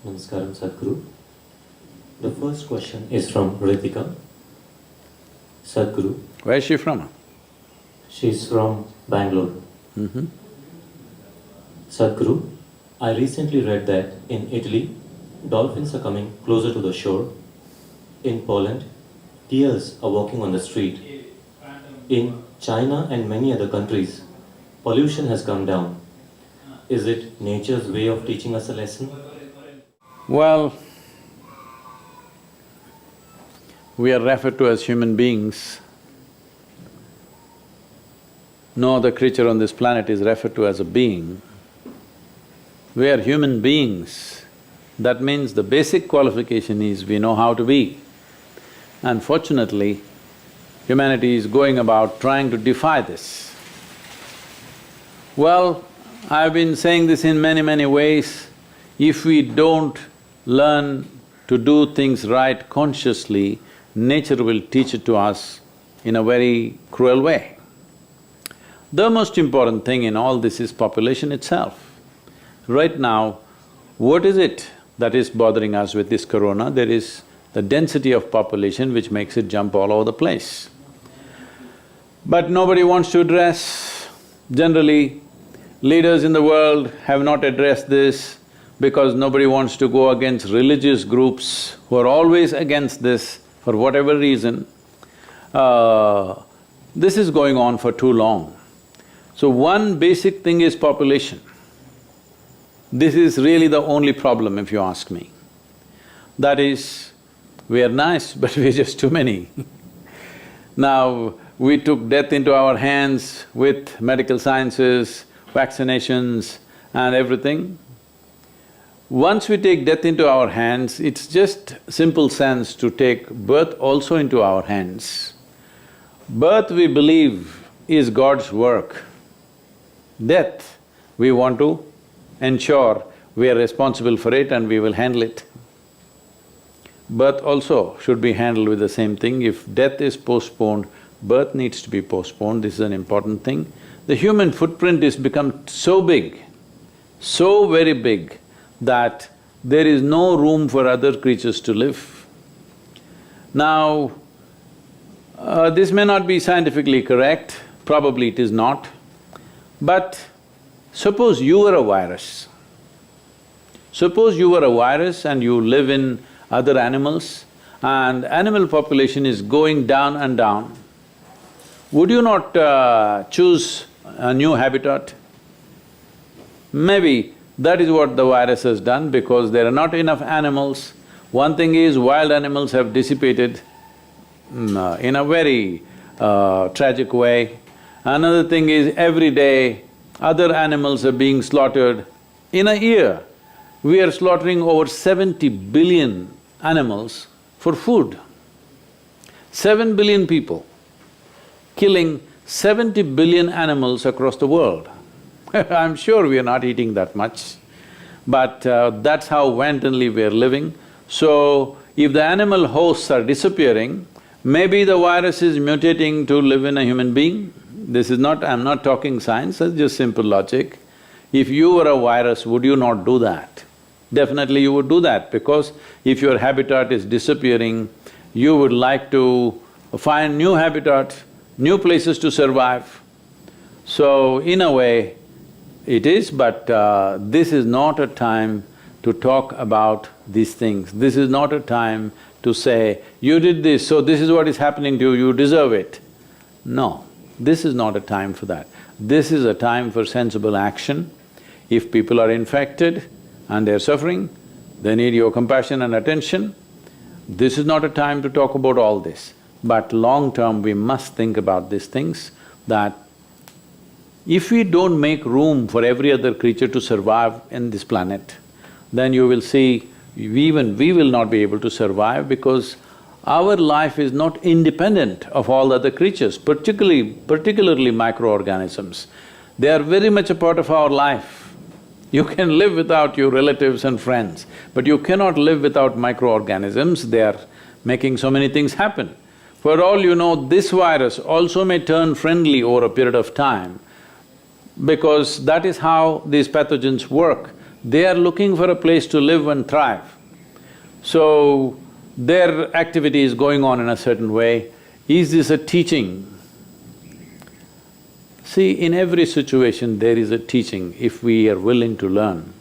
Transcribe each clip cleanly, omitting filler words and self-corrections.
Namaskaram, Sadhguru. The first question is from Ritika. Sadhguru, Where is she from? she's from Bangalore. Sadhguru, I recently read that in Italy, dolphins are coming closer to the shore. In Poland, deers are walking on the street. In China and many other countries, pollution has come down. Is it nature's way of teaching us a lesson? Well, we are referred to as human beings. No other creature on this planet is referred to as a being. We are human beings. That means the basic qualification is we know how to be. Unfortunately, humanity is going about trying to defy this. Well, I've been saying this in many ways. If we don't learn to do things right consciously, nature will teach it to us in a very cruel way. The most important thing in all this is population itself. Right now, what is it that is bothering us with this corona? There is the density of population which makes it jump all over the place. But nobody wants to address. Generally, leaders in the world have not addressed this because nobody wants to go against religious groups who are always against this for whatever reason. This is going on for too long. So one basic thing is population. This is really the only problem if you ask me. That is, we are nice but we're just too many. Now, we took death into our hands with medical sciences, vaccinations and everything. Once we take death into our hands, it's just simple sense to take birth also into our hands. Birth, we believe, is God's work. Death, we want to ensure we are responsible for it and we will handle it. Birth also should be handled with the same thing. If death is postponed, birth needs to be postponed, this is an important thing. The human footprint has become so big, so very big, that there is no room for other creatures to live. Now, this may not be scientifically correct, probably it is not, but suppose you were a virus. Suppose you were a virus and you live in other animals and animal population is going down and down. Would you not choose a new habitat? Maybe that is what the virus has done because there are not enough animals. One thing is wild animals have dissipated in a very tragic way. Another thing is every day other animals are being slaughtered. In a year, we are slaughtering over 70 billion animals for food. 7 billion people killing 70 billion animals across the world. I'm sure we are not eating that much, but that's how wantonly we are living. So, if the animal hosts are disappearing, maybe the virus is mutating to live in a human being. This is not… I'm not talking science, it's just simple logic. If you were a virus, would you not do that? Definitely you would do that because if your habitat is disappearing, you would like to find new habitat, new places to survive. So, in a way, it is, but this is not a time to talk about these things. This is not a time to say, you did this, so this is what is happening to you, you deserve it. No, this is not a time for that. This is a time for sensible action. If people are infected and they're suffering, they need your compassion and attention. This is not a time to talk about all this. But long term, we must think about these things, that if we don't make room for every other creature to survive in this planet, then you will see even we will not be able to survive because our life is not independent of all other creatures, particularly microorganisms. They are very much a part of our life. You can live without your relatives and friends, but you cannot live without microorganisms, they are making so many things happen. For all you know, this virus also may turn friendly over a period of time because that is how these pathogens work. They are looking for a place to live and thrive. So, their activity is going on in a certain way. Is this a teaching? See, in every situation there is a teaching if we are willing to learn.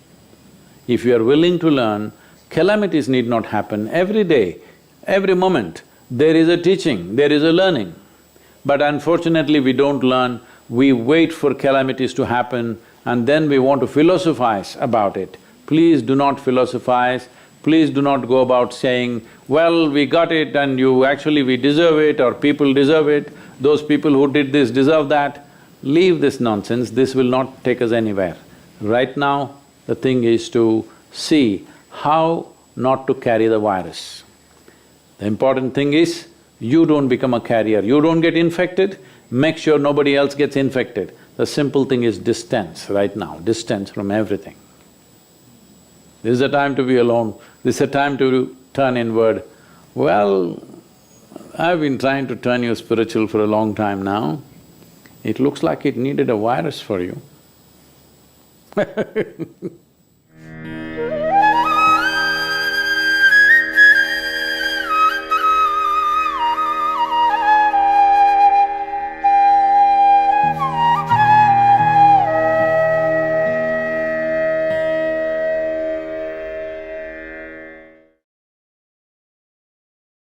If you are willing to learn, calamities need not happen. Every day, every moment, there is a teaching, there is a learning. But unfortunately we don't learn, we wait for calamities to happen and then we want to philosophize about it. Please do not philosophize, please do not go about saying, well, we got it and we deserve it or people deserve it, those people who did this deserve that. Leave this nonsense, this will not take us anywhere. Right now, the thing is to see how not to carry the virus. The important thing is, you don't become a carrier, you don't get infected, make sure nobody else gets infected. The simple thing is distance right now, distance from everything. This is the time to be alone, this is the time to turn inward. Well, I've been trying to turn you spiritual for a long time now. It looks like it needed a virus for you.